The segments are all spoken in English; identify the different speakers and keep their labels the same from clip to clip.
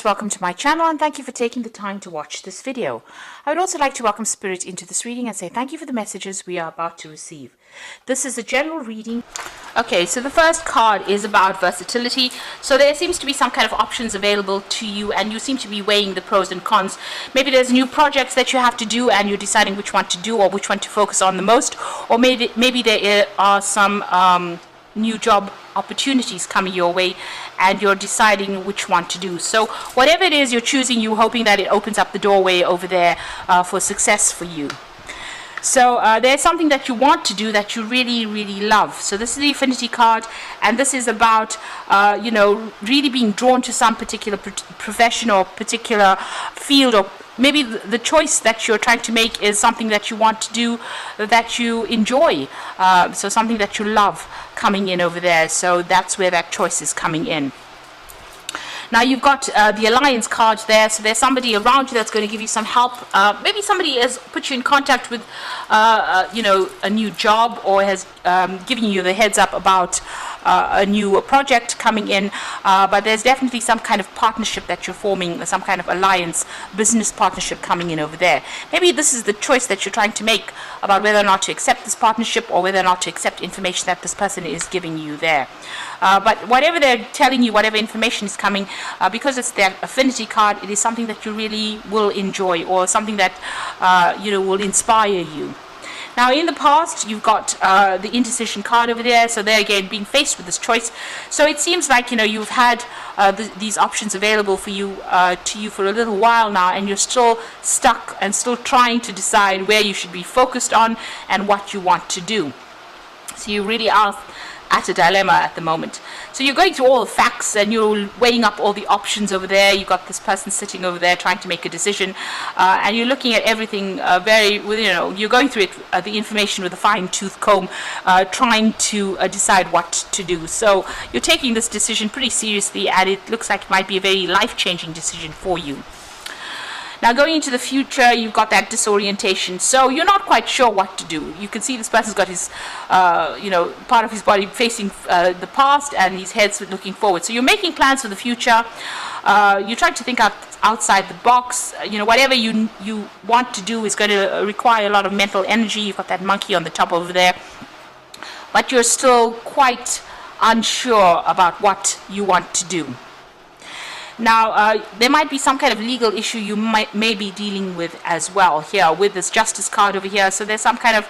Speaker 1: Welcome to my channel and thank you for taking the time to watch this video. I would also like to welcome Spirit into this reading and say thank you for the messages we are about to receive. This is a general reading. Okay, so the first card is about versatility. So there seems to be some kind of options available to you and you seem to be weighing the pros and cons. Maybe there's new projects that you have to do and you're deciding which one to do or which one to focus on the most. Or maybe there are some new job opportunities coming your way and you're deciding which one to do. So whatever it is you're choosing, you're hoping that it opens up the doorway over there for success for you. So there's something that you want to do that you really love. So this is the Affinity card, and this is about really being drawn to some particular profession or particular field, or maybe the choice that you're trying to make is something that you want to do that you enjoy, so something that you love coming in over there. So that's where that choice is coming in. Now you've got the Alliance card there, so there's somebody around you that's going to give you some help. Maybe somebody has put you in contact with a new job, or has given you the heads up about a new project coming in, but there's definitely some kind of partnership that you're forming, some kind of alliance, business partnership coming in over there. Maybe this is the choice that you're trying to make about whether or not to accept this partnership or whether or not to accept information that this person is giving you there. But whatever they're telling you, whatever information is coming, because it's their Affinity card, it is something that you really will enjoy, or something that will inspire you. Now in the past you've got the Indecision card over there, so there again being faced with this choice. So it seems like you've had these options available for you for a little while now, and you're still stuck and still trying to decide where you should be focused on and what you want to do. So you really are at a dilemma at the moment. So you're going through all the facts and you're weighing up all the options over there. You've got this person sitting over there trying to make a decision, and you're looking at everything you're going through it, the information with a fine-tooth comb, trying to decide what to do. So you're taking this decision pretty seriously, and it looks like it might be a very life-changing decision for you. Now going into the future, you've got that disorientation. So you're not quite sure what to do. You can see this person's got his, part of his body facing the past, and his head's looking forward. So you're making plans for the future. You're trying to think outside the box. Whatever you want to do is going to require a lot of mental energy. You've got that monkey on the top over there. But you're still quite unsure about what you want to do. Now, there might be some kind of legal issue you may be dealing with as well here with this Justice card over here. So there's some kind of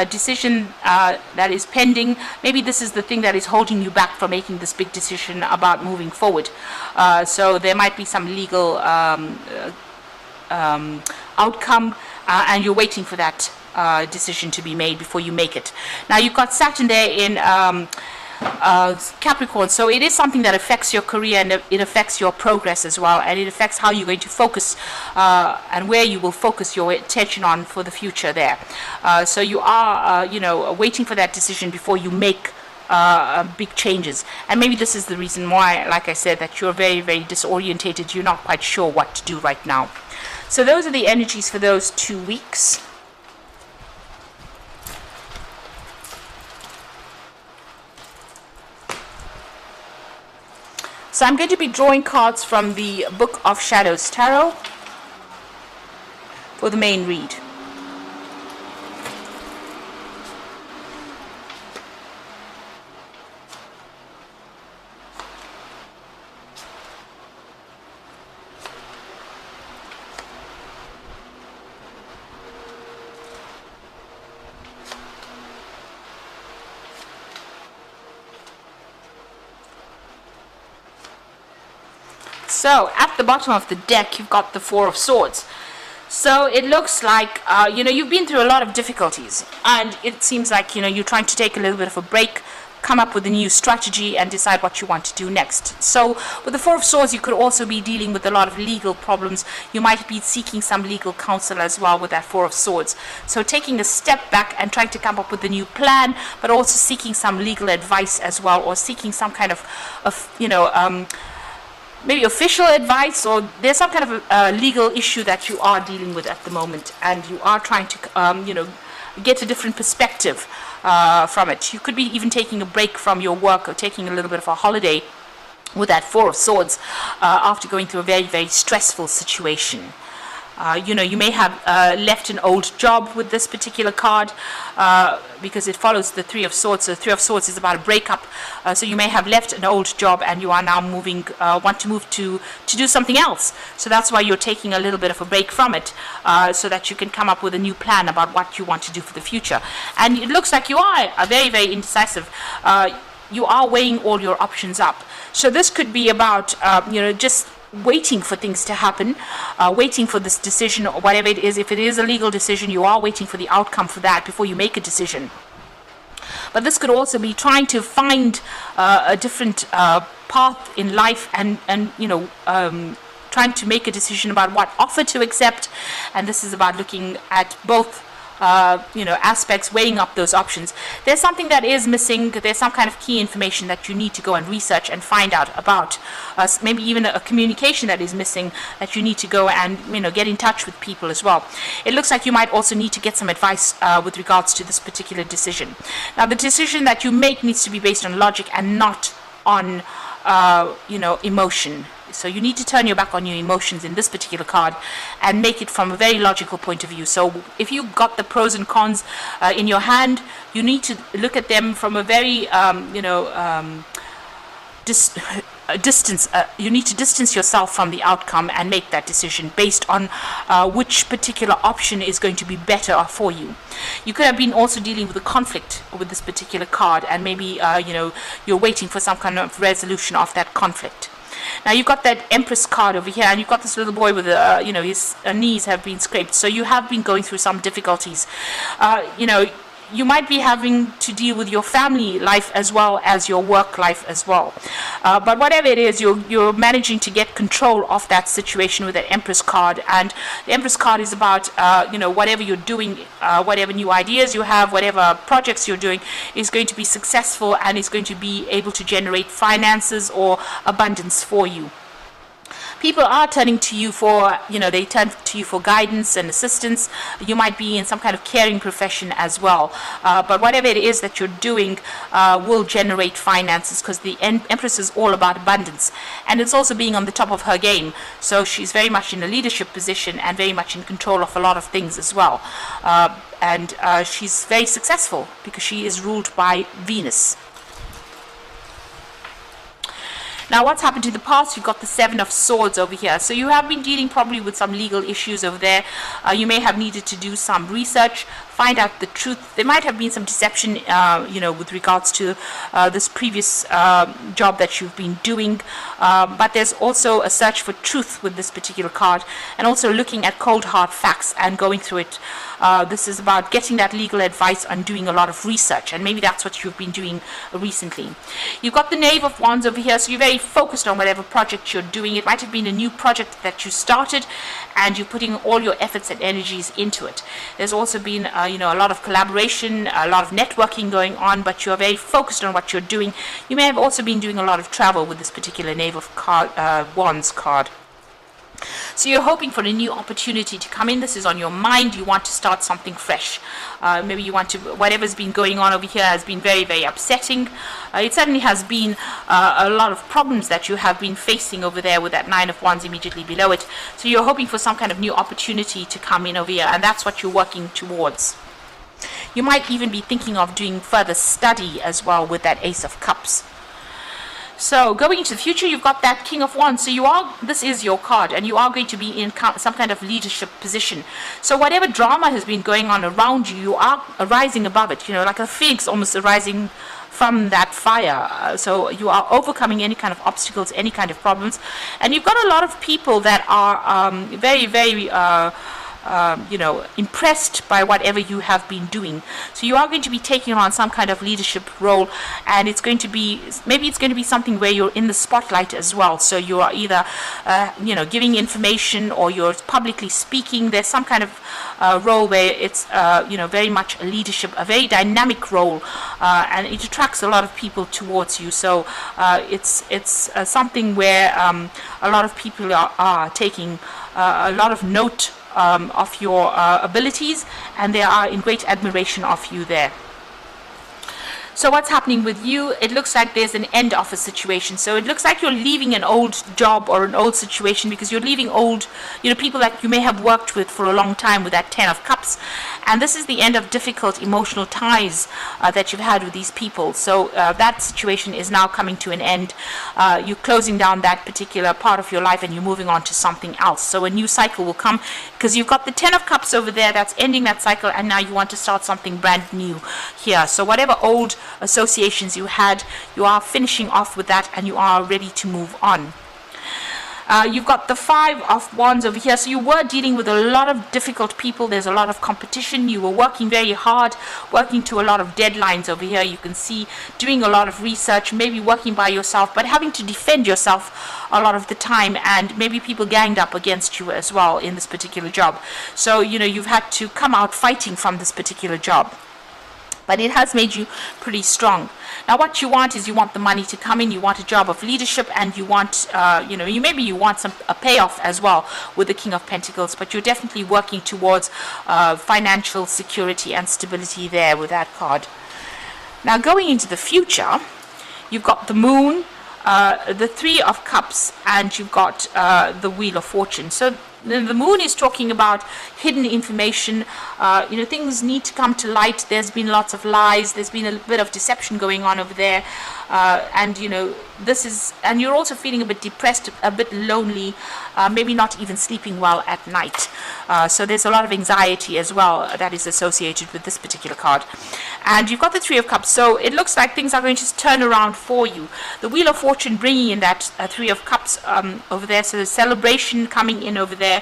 Speaker 1: decision that is pending. Maybe this is the thing that is holding you back from making this big decision about moving forward. So there might be some legal outcome, and you're waiting for that decision to be made before you make it. Now, you've got Saturn there in Capricorn, so it is something that affects your career, and it affects your progress as well, and it affects how you're going to focus and where you will focus your attention on for the future there. So you are waiting for that decision before you make big changes, and maybe this is the reason why, like I said, that you're very disorientated. You're not quite sure what to do right now. So those are the energies for those 2 weeks. So I'm going to be drawing cards from the Book of Shadows Tarot for the main read. So at the bottom of the deck you've got the Four of Swords. So it looks like you've been through a lot of difficulties, and it seems like you're trying to take a little bit of a break, come up with a new strategy and decide what you want to do next. So with the Four of Swords you could also be dealing with a lot of legal problems. You might be seeking some legal counsel as well with that Four of Swords. So taking a step back and trying to come up with a new plan, but also seeking some legal advice as well, or seeking some kind of maybe official advice, or there's some kind of a legal issue that you are dealing with at the moment, and you are trying to get a different perspective from it. You could be even taking a break from your work, or taking a little bit of a holiday with that Four of Swords, after going through a very, very stressful situation. You may have left an old job with this particular card, because it follows the Three of Swords. So the Three of Swords is about a breakup. So you may have left an old job and you are now want to move to do something else. So that's why you're taking a little bit of a break from it, so that you can come up with a new plan about what you want to do for the future. And it looks like you are very, very indecisive. You are weighing all your options up. So this could be about, just waiting for things to happen, waiting for this decision or whatever it is. If it is a legal decision, you are waiting for the outcome for that before you make a decision. But this could also be trying to find a different path in life, and trying to make a decision about what offer to accept. And this is about looking at both aspects, weighing up those options. There's something that is missing. There's some kind of key information that you need to go and research and find out about. Maybe even a communication that is missing that you need to go and get in touch with people as well. It looks like you might also need to get some advice with regards to this particular decision. Now, the decision that you make needs to be based on logic and not on emotion. So you need to turn your back on your emotions in this particular card and make it from a very logical point of view. So if you got the pros and cons in your hand, you need to look at them from a very, distance. You need to distance yourself from the outcome and make that decision based on which particular option is going to be better for you. You could have been also dealing with a conflict with this particular card, and maybe you're waiting for some kind of resolution of that conflict. Now you've got that Empress card over here, and you've got this little boy with his knees have been scraped. So you have been going through some difficulties. You might be having to deal with your family life as well as your work life as well. But whatever it is, you're managing to get control of that situation with that Empress card. And the Empress card is about, whatever you're doing, whatever new ideas you have, whatever projects you're doing is going to be successful and is going to be able to generate finances or abundance for you. People are turning to you for, they turn to you for guidance and assistance. You might be in some kind of caring profession as well. But whatever it is that you're doing will generate finances, because the Empress is all about abundance. And it's also being on the top of her game. So she's very much in a leadership position and very much in control of a lot of things as well. And she's very successful because she is ruled by Venus. Now, what's happened to the past? You've got the Seven of Swords over here. So you have been dealing probably with some legal issues over there. You may have needed to do some research, find out the truth. There might have been some deception, with regards to this previous job that you've been doing. But there's also a search for truth with this particular card, and also looking at cold hard facts and going through it. This is about getting that legal advice and doing a lot of research, and maybe that's what you've been doing recently. You've got the Knave of Wands over here, so you're very focused on whatever project you're doing. It might have been a new project that you started, and you're putting all your efforts and energies into it. There's also been a lot of collaboration, a lot of networking going on, but you're very focused on what you're doing. You may have also been doing a lot of travel with this particular Knave of Wands card. So you're hoping for a new opportunity to come in. This is on your mind. You want to start something fresh. Maybe you want to, whatever's been going on over here has been very, very upsetting. It certainly has been a lot of problems that you have been facing over there with that Nine of Wands immediately below it. So you're hoping for some kind of new opportunity to come in over here, and that's what you're working towards. You might even be thinking of doing further study as well with that Ace of Cups. So going into the future, you've got that King of Wands. So this is your card, and you are going to be in some kind of leadership position. So whatever drama has been going on around you, you are rising above it, like a phoenix almost arising from that fire. So you are overcoming any kind of obstacles, any kind of problems. And you've got a lot of people that are very, very impressed by whatever you have been doing. So you are going to be taking on some kind of leadership role, and it's going to be, maybe it's going to be something where you're in the spotlight as well. So you are either, giving information, or you're publicly speaking. There's some kind of role where it's, very much a leadership, a very dynamic role, and it attracts a lot of people towards you. So it's something where a lot of people are taking a lot of note of your abilities, and they are in great admiration of you there. So what's happening with you? It looks like there's an end of a situation. So it looks like you're leaving an old job or an old situation, because you're leaving old, people that you may have worked with for a long time, with that 10 of Cups. And this is the end of difficult emotional ties that you've had with these people. So that situation is now coming to an end. You're closing down that particular part of your life and you're moving on to something else. So a new cycle will come, because you've got the 10 of Cups over there that's ending that cycle, and now you want to start something brand new here. So whatever old associations you had, you are finishing off with that and you are ready to move on. You've got the 5 of Wands over here. So you were dealing with a lot of difficult people. There's a lot of competition. You were working very hard, working to a lot of deadlines over here. You can see doing a lot of research, maybe working by yourself, but having to defend yourself a lot of the time, and maybe people ganged up against you as well in this particular job. So, you've had to come out fighting from this particular job. But it has made you pretty strong. Now what you want is, you want the money to come in, you want a job of leadership, and you want, maybe you want a payoff as well with the King of Pentacles, but you're definitely working towards financial security and stability there with that card. Now going into the future, you've got the Moon, the 3 of Cups, and you've got the Wheel of Fortune. So the Moon is talking about hidden information. Things need to come to light. There's been lots of lies. There's been a bit of deception going on over there. And you're also feeling a bit depressed, a bit lonely, maybe not even sleeping well at night. So there's a lot of anxiety as well that is associated with this particular card. And you've got the 3 of Cups. So it looks like things are going to turn around for you. The Wheel of Fortune bringing in that 3 of Cups over there. So the celebration coming in over there.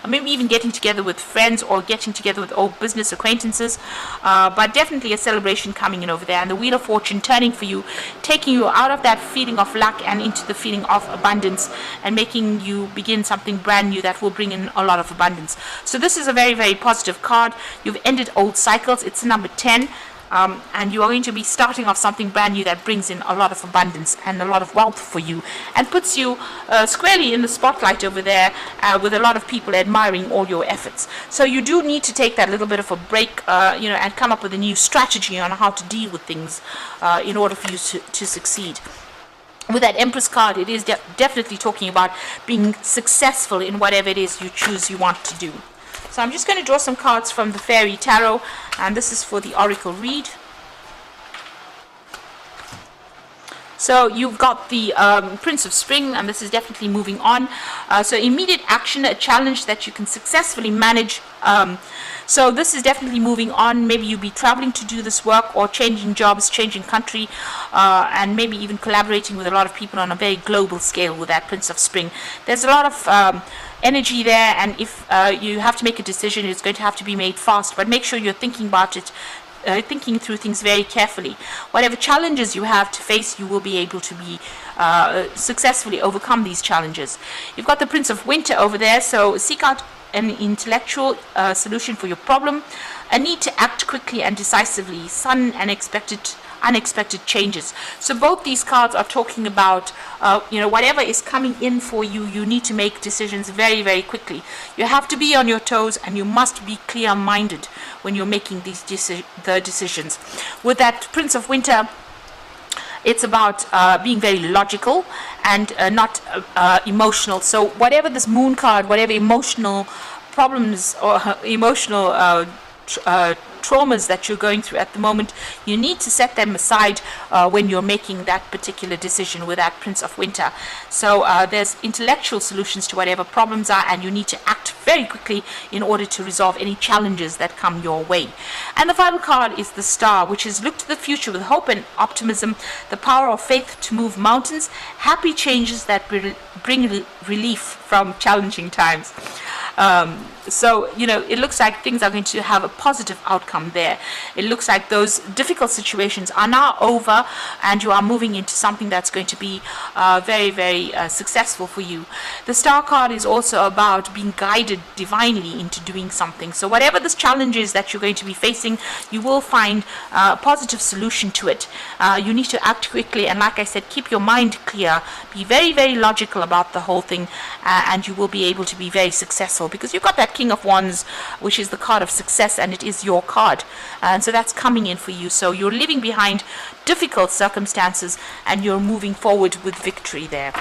Speaker 1: Maybe even getting together with friends or getting together with old business acquaintances, but definitely a celebration coming in over there. And the Wheel of Fortune turning for you, taking you out of that feeling of lack and into the feeling of abundance, and making you begin something brand new that will bring in a lot of abundance. So this is a very, very positive card. You've ended old cycles. It's number 10. And you are going to be starting off something brand new that brings in a lot of abundance and a lot of wealth for you, and puts you squarely in the spotlight over there, with a lot of people admiring all your efforts. So you do need to take that little bit of a break, and come up with a new strategy on how to deal with things in order for you to succeed. With that Empress card, it is definitely talking about being successful in whatever it is you want to do. So I'm just going to draw some cards from the Fairy Tarot, and this is for the Oracle read. So you've got the Prince of Spring, and this is definitely moving on. So immediate action, a challenge that you can successfully manage. So this is definitely moving on. Maybe you'll be traveling to do this work, or changing jobs, changing country, and maybe even collaborating with a lot of people on a very global scale with that Prince of Spring. There's a lot of energy there, and if you have to make a decision, it's going to have to be made fast, but make sure you're thinking about it, thinking through things very carefully. Whatever challenges you have to face, you will be able to be successfully overcome these challenges. You've got the Prince of Winter over there, so seek out an intellectual solution for your problem, a need to act quickly and decisively, sudden and unexpected changes. So both these cards are talking about whatever is coming in for you, you need to make decisions very, very quickly. You have to be on your toes, and you must be clear-minded when you're making these decisions. With that Prince of Winter, it's about being very logical and not emotional. So whatever this Moon card, whatever emotional problems or emotional traumas that you're going through at the moment, you need to set them aside when you're making that particular decision with that Prince of Winter. So there's intellectual solutions to whatever problems are, and you need to act very quickly in order to resolve any challenges that come your way. And the final card is the Star, which is look to the future with hope and optimism, the power of faith to move mountains, happy changes that bring relief from challenging times. So it looks like things are going to have a positive outcome there. It looks like those difficult situations are now over, and you are moving into something that's going to be very, very successful for you. The Star card is also about being guided divinely into doing something. So whatever this challenge is that you're going to be facing, you will find a positive solution to it. You need to act quickly, and like I said, keep your mind clear. Be very, very logical about the whole thing, and you will be able to be very successful successful, because you've got that King of Wands, which is the card of success, and it is your card, and so that's coming in for you. So you're leaving behind difficult circumstances and you're moving forward with victory there.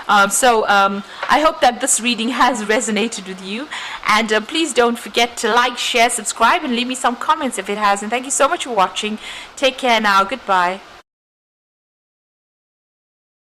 Speaker 1: I hope that this reading has resonated with you, and please don't forget to like, share, subscribe, and leave me some comments if it has. And thank you so much for watching. Take care now. Goodbye.